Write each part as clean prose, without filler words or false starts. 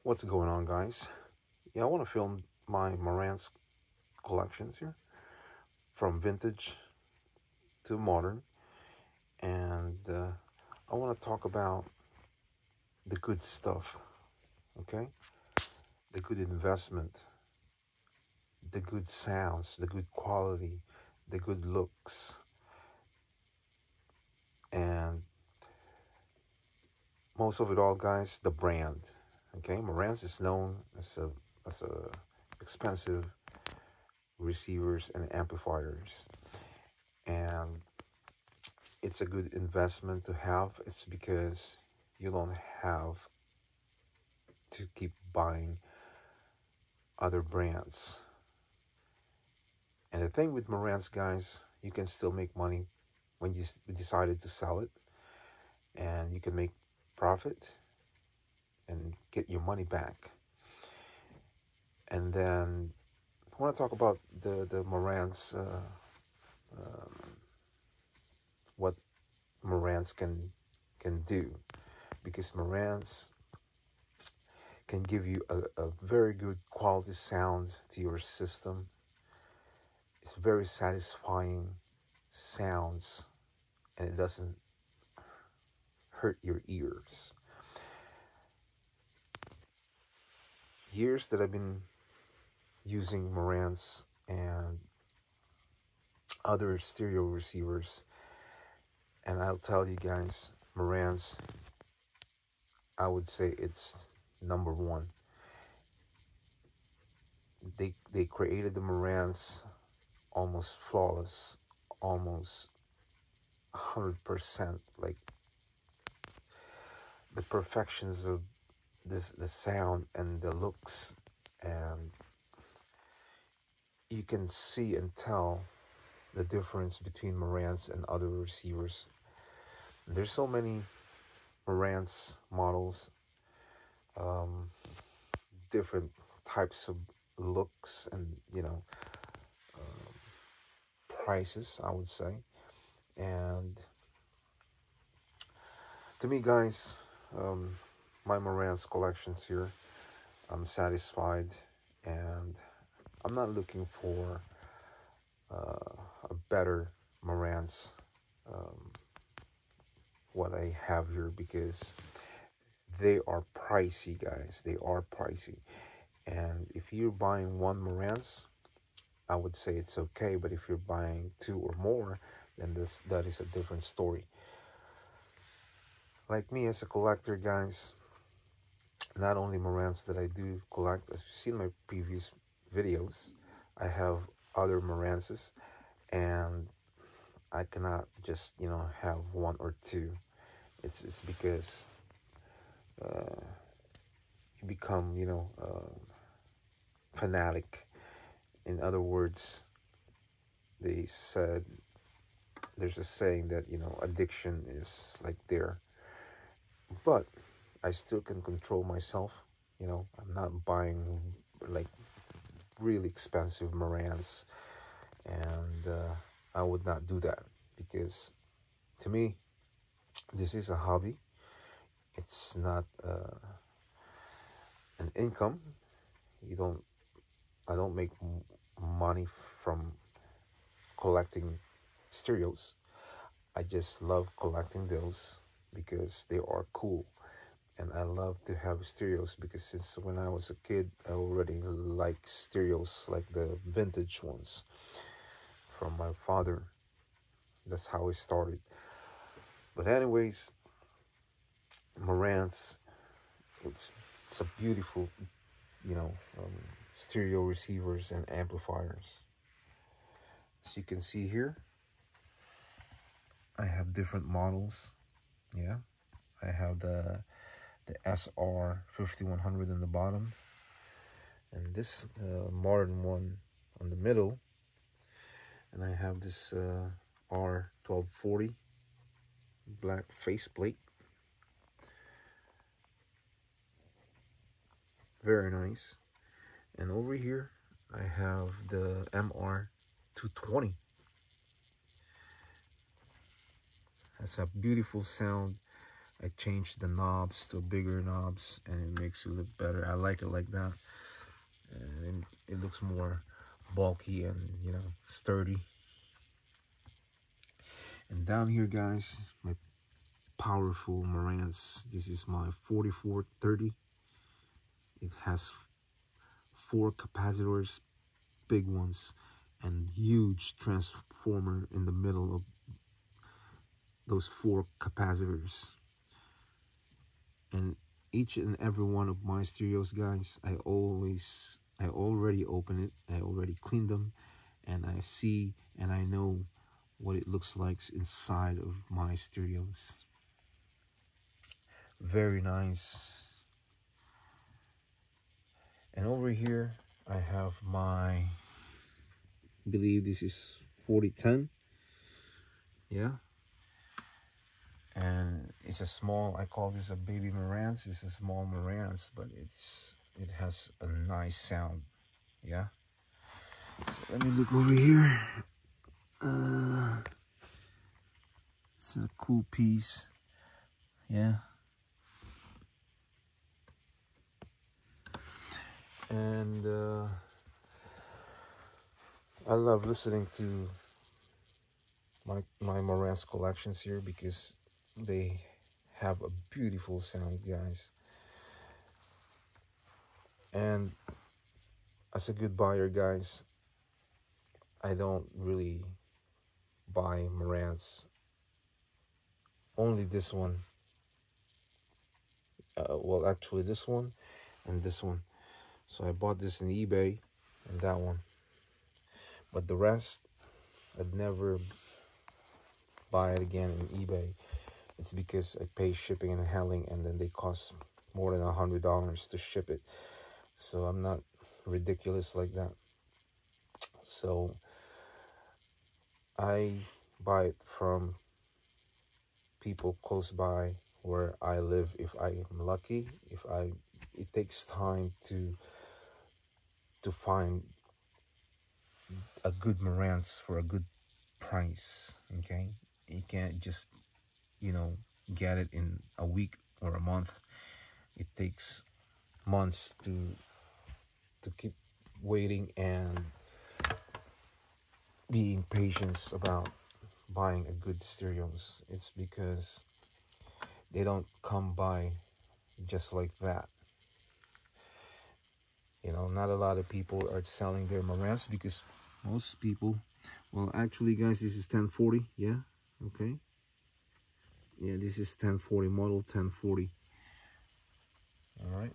What's going on, guys? Yeah, I want to film my Marantz collections here, from vintage to modern, and I want to talk about the good stuff, okay? The good investment, the good sounds, the good quality, the good looks, and most of it all, guys, the brand, okay? Marantz is known as a expensive receivers and amplifiers, and it's a good investment to have. It's because you don't have to keep buying other brands. And the thing with Marantz, guys, you can still make money when you decided to sell it, and you can make profit and get your money back. And then I want to talk about the Marantz, what Marantz can do, because Marantz can give you a very good quality sound to your system. It's very satisfying sounds, and it doesn't hurt your ears. Years that I've been using Marantz and other stereo receivers, and I'll tell you guys, Marantz, I would say it's number one. They created the Marantz almost flawless, almost 100%, like the perfections of the sound and the looks, and you can see and tell the difference between Marantz and other receivers. There's so many Marantz models, um, different types of looks, and prices, I would say. And to me, guys, um, my Marantz collections here, I'm satisfied, and I'm not looking for a better Marantz, um, what I have here, because they are pricey, guys. They are pricey. And if you're buying one Marantz, I would say it's okay. But if you're buying two or more, then that is a different story. Like me as a collector, guys, not only Marantz that I do collect, as you've seen my previous videos, I have other Marantzes, and I cannot just have one or two. It's because you become fanatic. In other words, they said there's a saying that addiction is like there, but I still can control myself. I'm not buying like really expensive Marantz, and I would not do that, because to me this is a hobby. It's not an income. You don't I don't make money from collecting stereos. I just love collecting those because they are cool. And I love to have stereos because since when I was a kid, I already like stereos, like the vintage ones from my father. That's how it started. But anyways, Marantz, it's, it's a beautiful, you know, um, stereo receivers and amplifiers. As you can see here, I have different models. Yeah, I have the SR 5100 in the bottom, and this modern one on the middle, and I have this R 1240 black faceplate. Very nice. And over here I have the MR 220. Has a beautiful sound. I changed the knobs to bigger knobs, and it makes it look better. I like it like that, and it looks more bulky and, you know, sturdy. And down here, guys, my powerful Marantz. This is my 4430. It has 4 capacitors, big ones, and huge transformer in the middle of those 4 capacitors. And each and every one of my stereos, guys, I already open it, I already cleaned them, and I see and I know what it looks like inside of my stereos. Very nice. And over here I have my, I believe this is 4010. Yeah, and it's a small, I call this a baby Marantz. It's a small Marantz, but it has a nice sound. Yeah, so let me look over here. It's a cool piece. Yeah, and I love listening to my Marantz collections here because they have a beautiful sound, guys. And as a good buyer, guys, I don't really buy Marantz. Only this one. Well, actually this one and this one. So I bought this in eBay and that one. But the rest, I'd never buy it again in eBay. It's because I pay shipping and handling, and then they cost more than $100 to ship it. So I'm not ridiculous like that. So I buy it from people close by where I live if I am lucky. It takes time to find a good Marantz for a good price. Okay, you can't just, you know, get it in a week or a month. It takes months to keep waiting and being patient about buying a good stereos. It's because they don't come by just like that. You know, not a lot of people are selling their Marantz because most people, well, actually, guys, this is 1040. Yeah, okay. Yeah, this is 1040, model 1040. All right.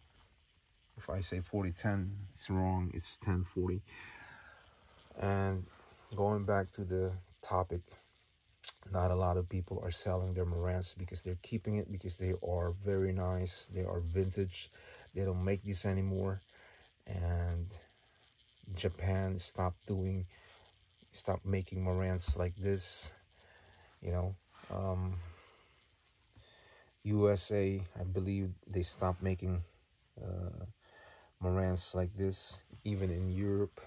If I say 4010, it's wrong. It's 1040. And going back to the topic, not a lot of people are selling their Marantz because they're keeping it because they are very nice. They are vintage. They don't make this anymore. And Japan stopped making Marantz like this. You know, USA, I believe they stopped making Marantz like this, even in Europe.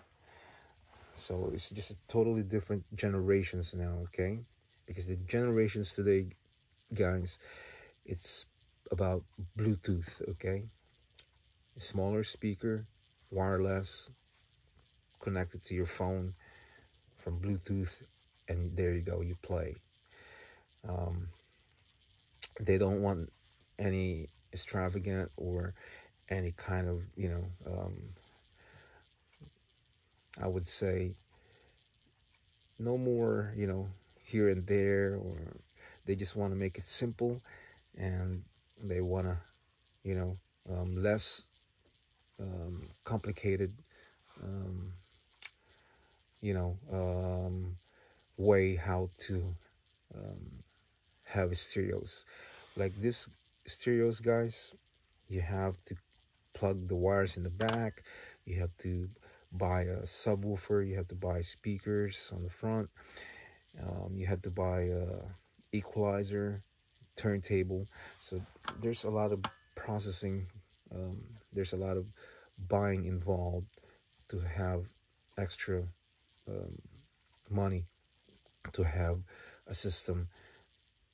So it's just a totally different generations now, okay? Because the generations today, guys, it's about Bluetooth, okay? A smaller speaker, wireless, connected to your phone from Bluetooth, and there you go, you play. They don't want any extravagant or any kind of, you know, I would say no more, you know, here and there, or they just want to make it simple, and they want to, you know, less complicated, you know, way how to have stereos. Like this stereos, guys, you have to plug the wires in the back, you have to buy a subwoofer, you have to buy speakers on the front, you have to buy a equalizer, turntable. So there's a lot of processing, there's a lot of buying involved to have extra money to have a system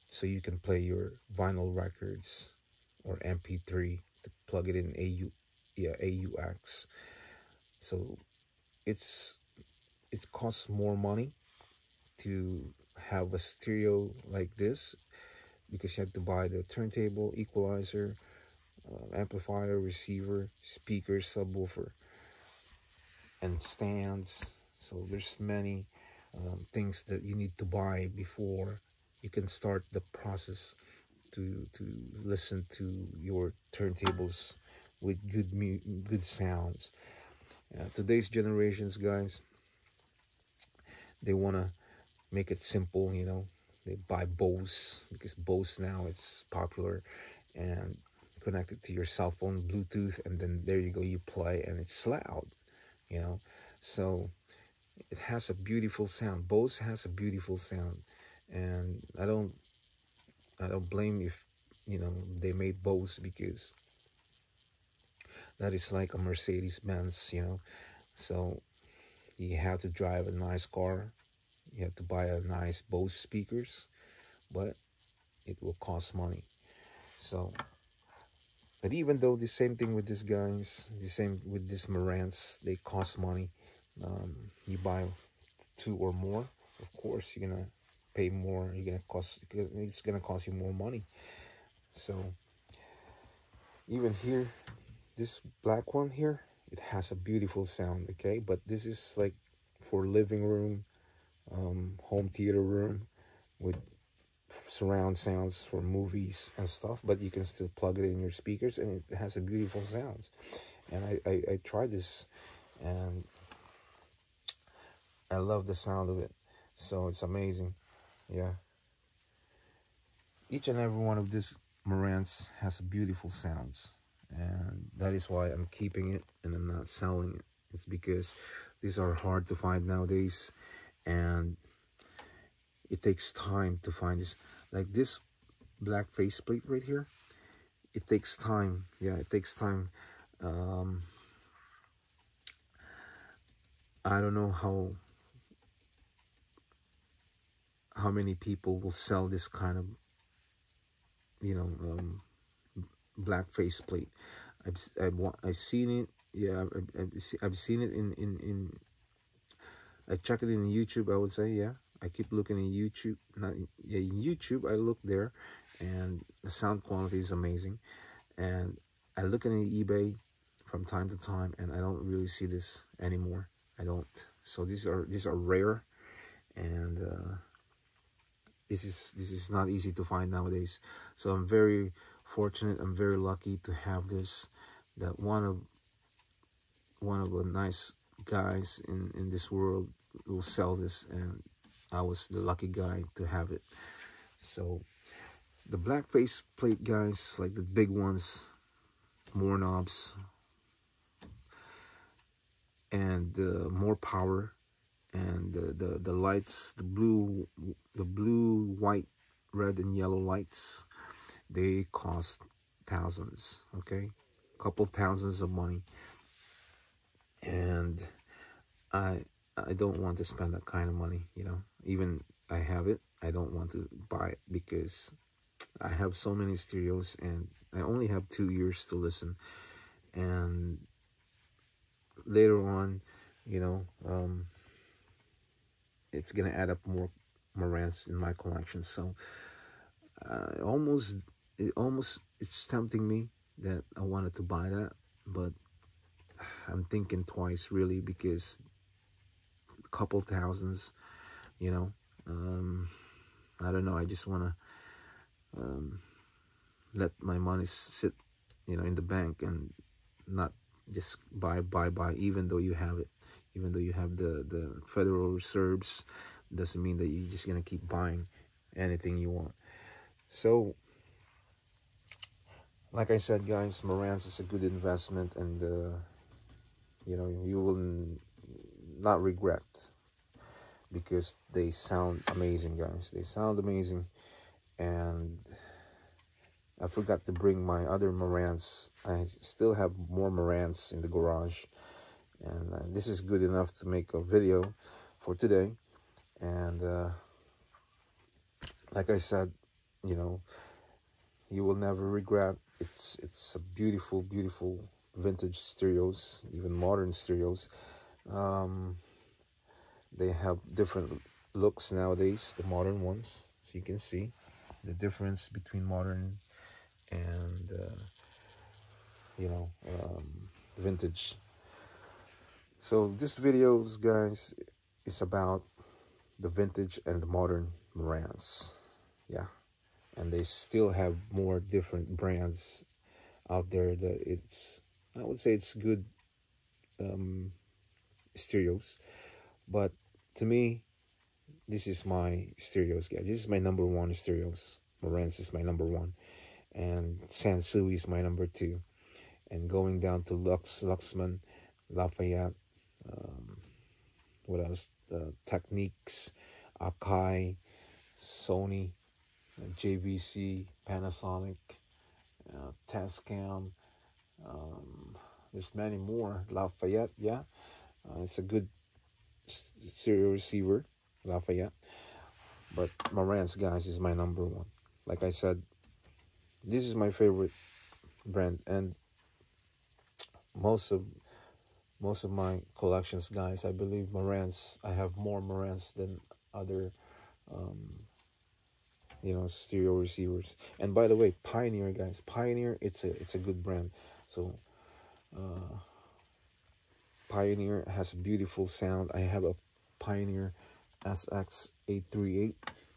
so you can play your vinyl records or MP3 to plug it in AUX. So it's it costs more money to have a stereo like this, because you have to buy the turntable, equalizer, amplifier, receiver, speaker, subwoofer, and stands. So there's many things that you need to buy before you can start the process to listen to your turntables with good sounds. Today's generations, guys, they want to make it simple. They buy Bose because Bose now it's popular, and connect it to your cell phone Bluetooth, and then there you go, you play and it's loud. So it has a beautiful sound. Bose has a beautiful sound, and I don't blame if they made Bose, because that is like a Mercedes Benz. So you have to drive a nice car, you have to buy a nice Bose speakers, but it will cost money. So, but even though the same thing with these guys, the same with this Marantz, they cost money. You buy two or more, of course you're gonna pay more. It's gonna cost you more money. So even here, this black one here, it has a beautiful sound, okay? But this is like for living room, home theater room, with surround sounds for movies and stuff. But you can still plug it in your speakers, and it has a beautiful sounds. And I tried this, and I love the sound of it. So it's amazing. Yeah, each and every one of these Marantz has beautiful sounds, and that is why I'm keeping it and I'm not selling it. It's because these are hard to find nowadays, and it takes time to find this. Like this black faceplate right here, it takes time. Yeah, it takes time. I don't know how many people will sell this kind of black faceplate. I've seen it. Yeah, I've seen it in I check it in YouTube, I would say. Yeah, I keep looking in YouTube. Not yeah, in YouTube I look there, and the sound quality is amazing. And I look in eBay from time to time, and I don't really see this anymore. I don't. So these are rare, and this is not easy to find nowadays. So I'm very fortunate. I'm very lucky to have this. That one of the nice guys in this world will sell this, and I was the lucky guy to have it. So the black face plate guys, like the big ones, more knobs and more power, and the lights, the blue, white, red and yellow lights, they cost thousands. Okay, couple thousands of money, and I don't want to spend that kind of money. Even I have it, I don't want to buy it, because I have so many stereos and I only have 2 years to listen. And later on, it's gonna add up more Marantz in my collection. So it's tempting me that I wanted to buy that, but I'm thinking twice, really, because a couple thousands, you know I don't know, I just want to let my money sit in the bank, and not just buy, even though you have it, even though you have the Federal Reserves, doesn't mean that you're just gonna keep buying anything you want. So like I said, guys, Marantz is a good investment, and you will not regret, because they sound amazing, guys. They sound amazing. And I forgot to bring my other Marantz. I still have more Marantz in the garage, and this is good enough to make a video for today. And like I said, you know, you will never regret. It's a beautiful, beautiful vintage stereos, even modern stereos. um they have different looks nowadays, the modern ones, so you can see the difference between modern and you know, vintage. So this videos, guys, is about the vintage and the modern Marantz. Yeah, and they still have more different brands out there that it's, I would say it's good um, stereos. But to me, this is my stereos, guys. This is my number one stereos. Marantz is my number one, and Sansui is my number two. And going down to Luxman, Lafayette, um, what else? Techniques, Akai, Sony, JVC, Panasonic, Tascam. There's many more. Lafayette, yeah, it's a good stereo receiver, Lafayette. But Marantz, guys, is my number one. Like I said, this is my favorite brand, and most of my collections, guys, I believe Marantz. I have more Marantz than other, um, you know, stereo receivers. And by the way, Pioneer, guys, Pioneer, it's a good brand. So Pioneer has a beautiful sound. I have a Pioneer SX838,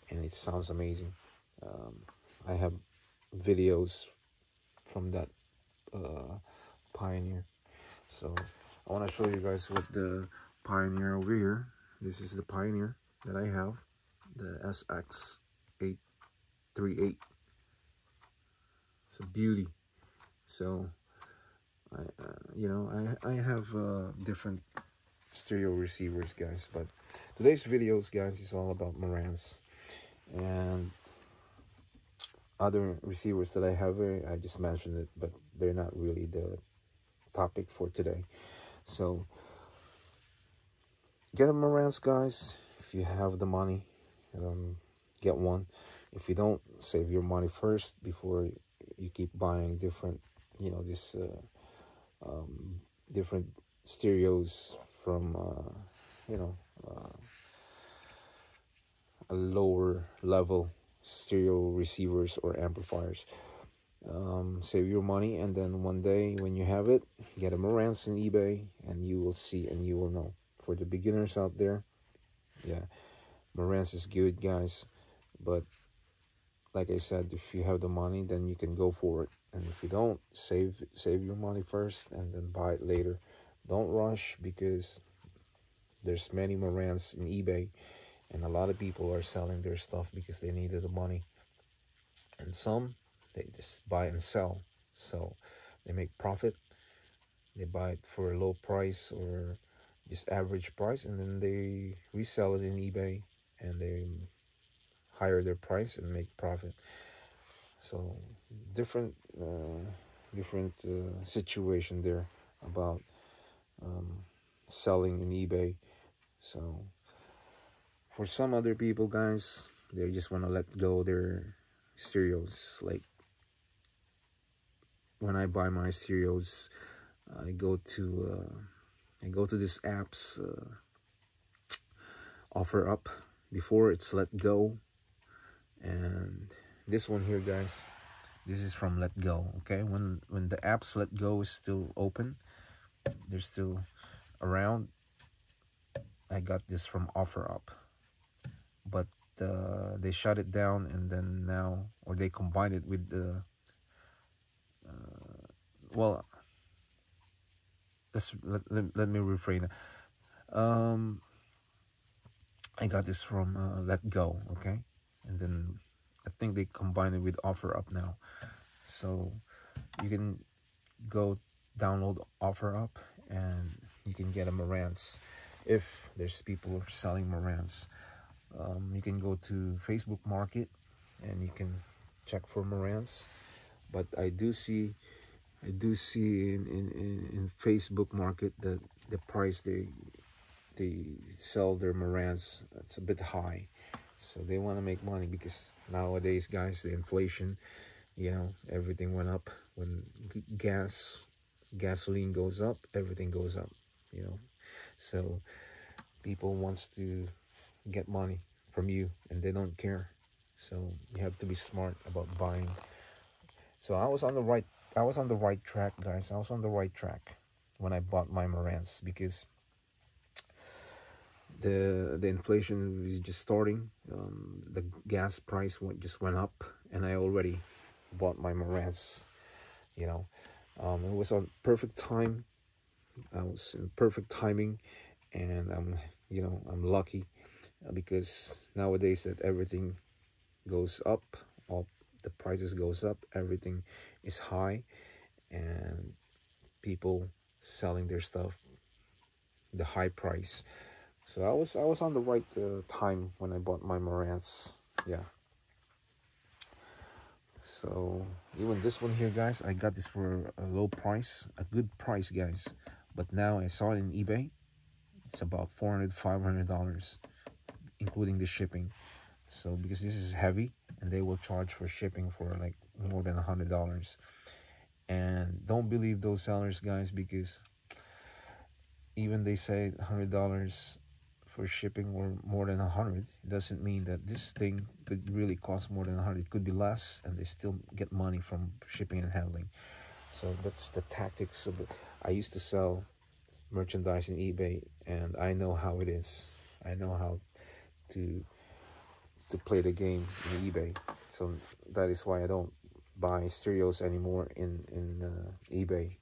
and it sounds amazing. I have videos from that Pioneer. So I want to show you guys what the Pioneer over here. This is the Pioneer that I have, the SX838. It's a beauty. So you know, I have different stereo receivers, guys, but today's videos, guys, is all about Marantz and other receivers that I have here. I just mentioned it, but they're not really the topic for today. So get a Marantz, guys. If you have the money, get one. If you don't, save your money first before you keep buying different, you know, this different stereos from you know, a lower level stereo receivers or amplifiers. Save your money, and then one day when you have it, get a Marantz on eBay, and you will see and you will know. For the beginners out there, yeah, Marantz is good, guys. But like I said, if you have the money, then you can go for it. And if you don't, save your money first and then buy it later. Don't rush, because there's many Marantz in eBay, and a lot of people are selling their stuff because they needed the money. And some, they just buy and sell. So they make profit. They buy it for a low price or just average price, and then they resell it in eBay, and they higher their price and make profit. So different situation there about selling in eBay. So for some other people, guys, they just want to let go their stereos. Like when I buy my stereos, I go to this app's offer up. Before it's let go, and this one here, guys, this is from Let Go. Okay, when the apps Let Go is still open, they're still around, I got this from offer up, but they shut it down, and then now, or they combined it with the well, let me refrain. I got this from Let Go, okay, and then I think they combine it with offer up now. So you can go download offer up, and you can get a Marantz if there's people selling Marantz. You can go to Facebook Market, and you can check for Marantz. But I do see in Facebook Market that the price they sell their Marantz, it's a bit high. So they want to make money because nowadays, guys, the inflation, everything went up. When gasoline goes up, everything goes up, you know. So people wants to get money from you and they don't care. So you have to be smart about buying. So I was on the right track, guys. I was on the right track when I bought my Marantz because the inflation was just starting. The gas price just went up, and I already bought my Marantz. You know, it was a perfect time. I was in perfect timing, and I'm lucky because nowadays that everything goes up, all the prices goes up, everything is high, and people selling their stuff the high price. So I was on the right time when I bought my Marantz. Yeah. So even this one here, guys, I got this for a low price, a good price, guys. But now I saw it in eBay. It's about $400, $500, including the shipping. So because this is heavy, and they will charge for shipping for like more than $100. And don't believe those sellers, guys, because even they say $100 for shipping or more than 100, it doesn't mean that this thing could really cost more than 100. It could be less, and they still get money from shipping and handling. So that's the tactics of it. I used to sell merchandise in eBay, and I know how it is. I know how to play the game in eBay. So that is why I don't buy stereos anymore in eBay.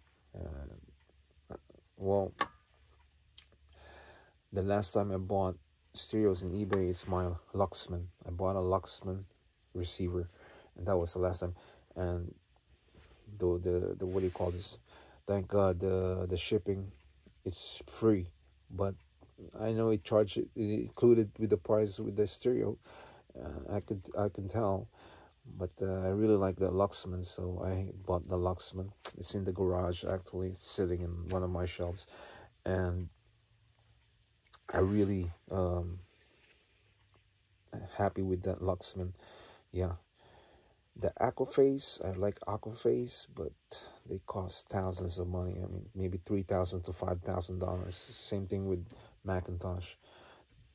Well, the last time I bought stereos in eBay, it's my Luxman. I bought a Luxman receiver, and that was the last time. And the what do you call this? Thank God the shipping, it's free, but I know it charged it included with the price with the stereo. I can tell, but I really like the Luxman, so I bought the Luxman. It's in the garage actually, it's sitting in one of my shelves, and I really happy with that Luxman. Yeah, the Aquaphase, I like Aquaphase, but they cost thousands of money. I mean, maybe $3,000 to $5,000. Same thing with Macintosh.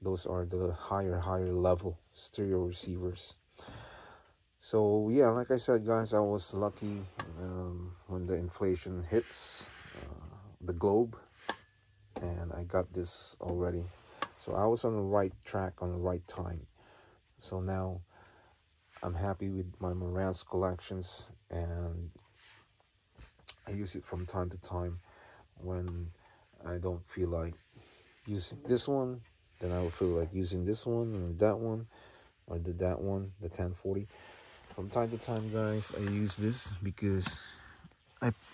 Those are the higher level stereo receivers. So yeah, like I said, guys, I was lucky when the inflation hits the globe, and I got this already. So I was on the right track, on the right time. So now I'm happy with my Marantz collections, and I use it from time to time when I don't feel like using this one. Then I will feel like using this one or that one, or that one, the 1040. From time to time, guys, I use this because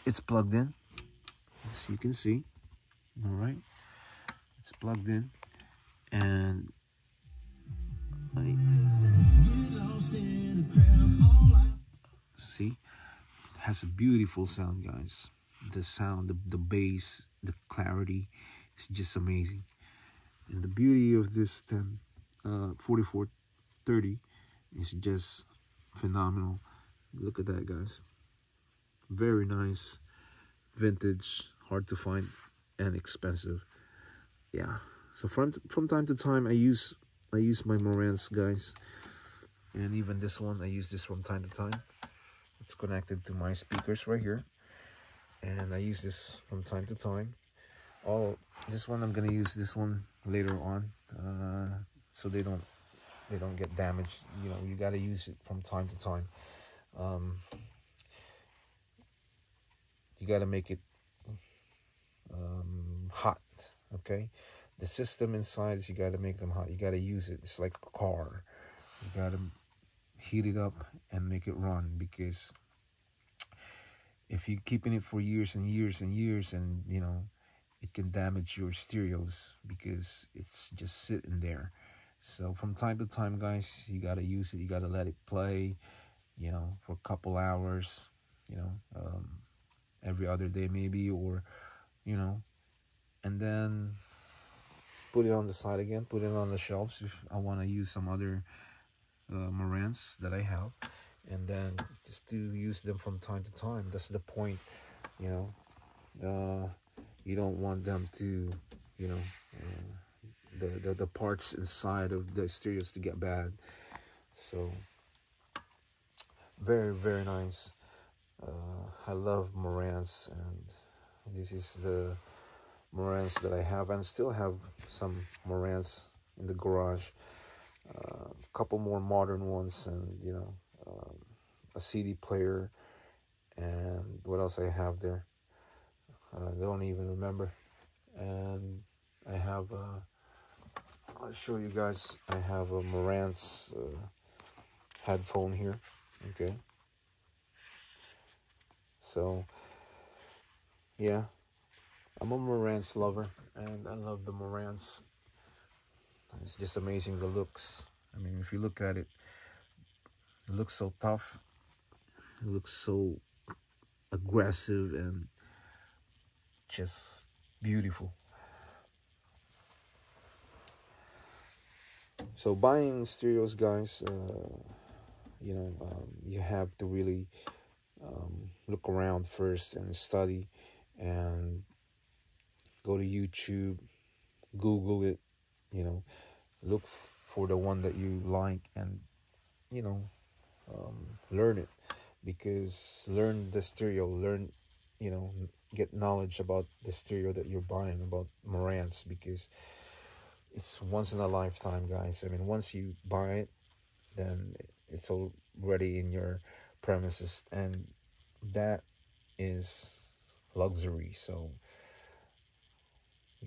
it's plugged in, as you can see. All right, it's plugged in, and I see it has a beautiful sound, guys. The sound, the bass, the clarity is just amazing. And the beauty of this 4430 is just phenomenal. Look at that, guys. Very nice, vintage, hard to find, and expensive. Yeah. So from time to time, I use my Marantz, guys, and even this one, I use this from time to time. It's connected to my speakers right here, and I use this from time to time. Oh, this one, I'm gonna use this one later on, so they don't get damaged. You gotta use it from time to time. You gotta make it hot. Okay, the system inside, you gotta make them hot. You gotta use it. It's like a car. You gotta heat it up and make it run, because if you're keeping it for years and years and years, and it can damage your stereos because it's just sitting there. So from time to time, guys, you gotta use it. You gotta let it play, for a couple hours, every other day maybe, or and then put it on the side again, put it on the shelves if I want to use some other Marantz that I have, and then just to use them from time to time. That's the point, you know. You don't want them to, you know, the parts inside of the stereos to get bad. So very, very nice. I love Marantz, and this is the Marantz that I have, and still have some Marantz in the garage. A couple more modern ones, and you know, a CD player, and what else I have there? I don't even remember. And I have, I'll show you guys. I have a Marantz headphone here. Okay. So yeah, I'm a Marantz lover, and I love the Marantz. It's just amazing, the looks. I mean, if you look at it, it looks so tough. It looks so aggressive and just beautiful. So buying stereos, guys, you know, you have to really look around first and study, and go to YouTube, Google it, you know, look for the one that you like, and you know, learn it, because learn the stereo, learn, you know, get knowledge about the stereo that you're buying, about Marantz, because it's once in a lifetime, guys. I mean, once you buy it, then it's already in your premises, and that is luxury. So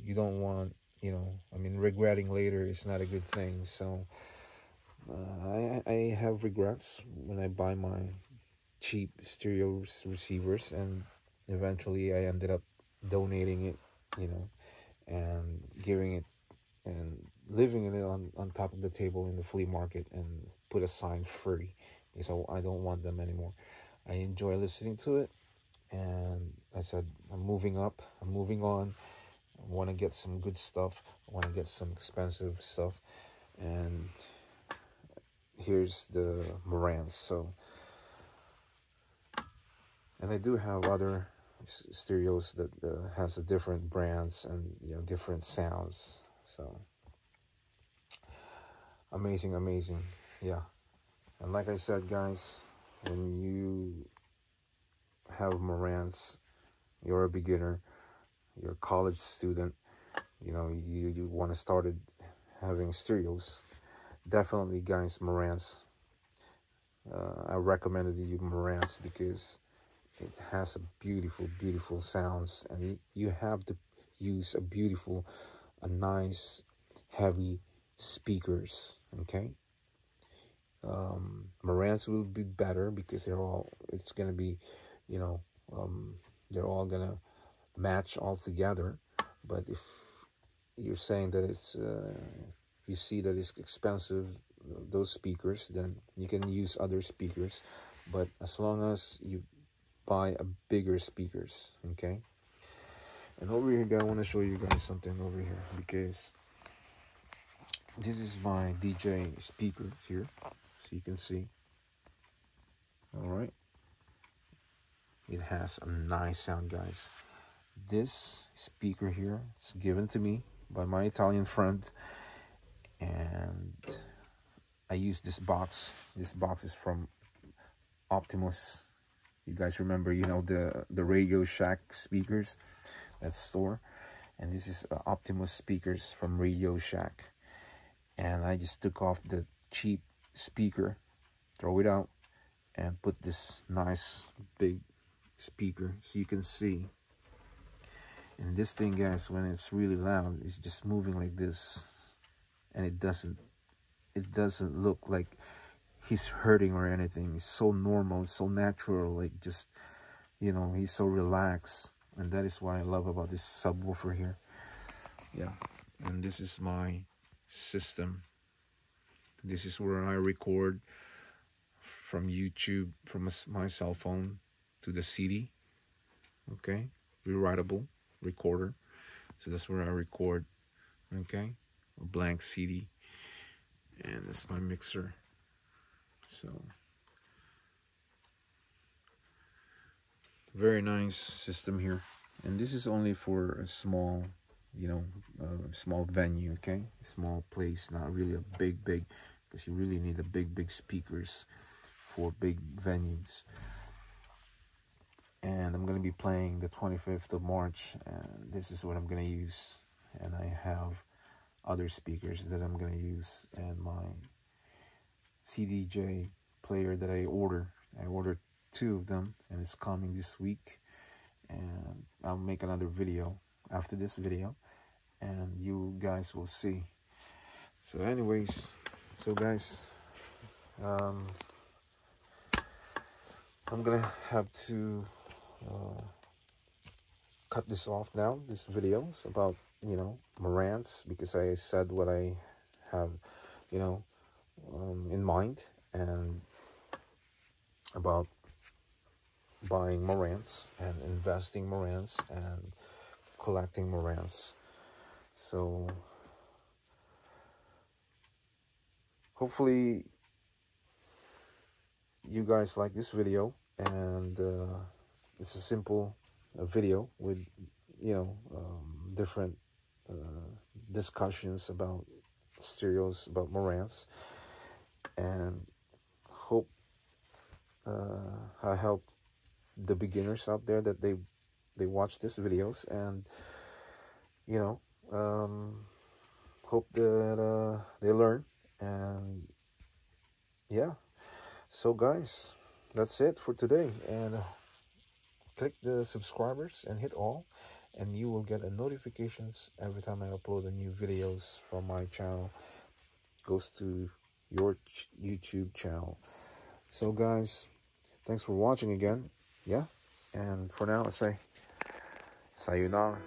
you don't want, you know, I mean, regretting later is not a good thing. So I have regrets when I buy my cheap stereo receivers, and eventually I ended up donating it, you know, and giving it, and leaving it on top of the table in the flea market, and put a sign free, because I don't want them anymore. I enjoy listening to it, and I said, I'm moving up, I'm moving on. I want to get some good stuff, I want to get some expensive stuff, and here's the Marantz. So, and I do have other stereos that has a different brands, and you know, different sounds. So amazing, amazing. Yeah. And like I said, guys, when you have Marantz, you're a beginner, you're a college student, you know, you want to start having stereos, definitely, guys, Marantz. I recommended you Marantz because it has a beautiful, beautiful sounds, and you have to use a nice, heavy speakers. Okay. Marantz will be better because it's gonna be, you know, they're all gonna match all together. But if you're saying that if you see that it's expensive, those speakers, then you can use other speakers. But as long as you buy a bigger speakers, okay. And over here, guys, I want to show you guys something over here, because this is my DJ speaker here, so you can see. All right, it has a nice sound, guys. This speaker here is given to me by my Italian friend, and I use this box. This box is from Optimus. You guys remember, you know, the Radio Shack speakers, that store. And this is Optimus speakers from Radio Shack. And I just took off the cheap speaker, throw it out, and put this nice big speaker, so you can see. And this thing, guys, when it's really loud, it's just moving like this, and it doesn't look like he's hurting or anything. It's so normal, it's so natural, like, just, you know, he's so relaxed. And that is what I love about this subwoofer here. Yeah. And this is my system. This is where I record from YouTube, from my cell phone to the CD. Okay, rewritable recorder. So that's where I record okay, a blank CD, and that's my mixer. So very nice system here, and this is only for a small, you know, small venue, okay, small place, not really a big because you really need a big speakers for big venues. And I'm gonna be playing the 25th of March, and this is what I'm gonna use. And I have other speakers that I'm gonna use, and my CDJ player that I ordered 2 of them, and it's coming this week. And I'll make another video after this video, and you guys will see. So anyways, so guys, I'm gonna have to cut this off now. This video is about, you know, Marantz, because I said what I have, you know, in mind, and about buying Marantz and investing Marantz and collecting Marantz. So hopefully you guys like this video, and it's a simple video with, you know, different discussions about stereos, about Marantz, and hope I help the beginners out there that they watch these videos, and you know, hope that they learn. And yeah, so guys, that's it for today, and click the subscribers and hit all, and you will get a notifications every time I upload a new videos from my channel. Goes to your YouTube channel. So guys, thanks for watching again. Yeah, and for now I say sayonara.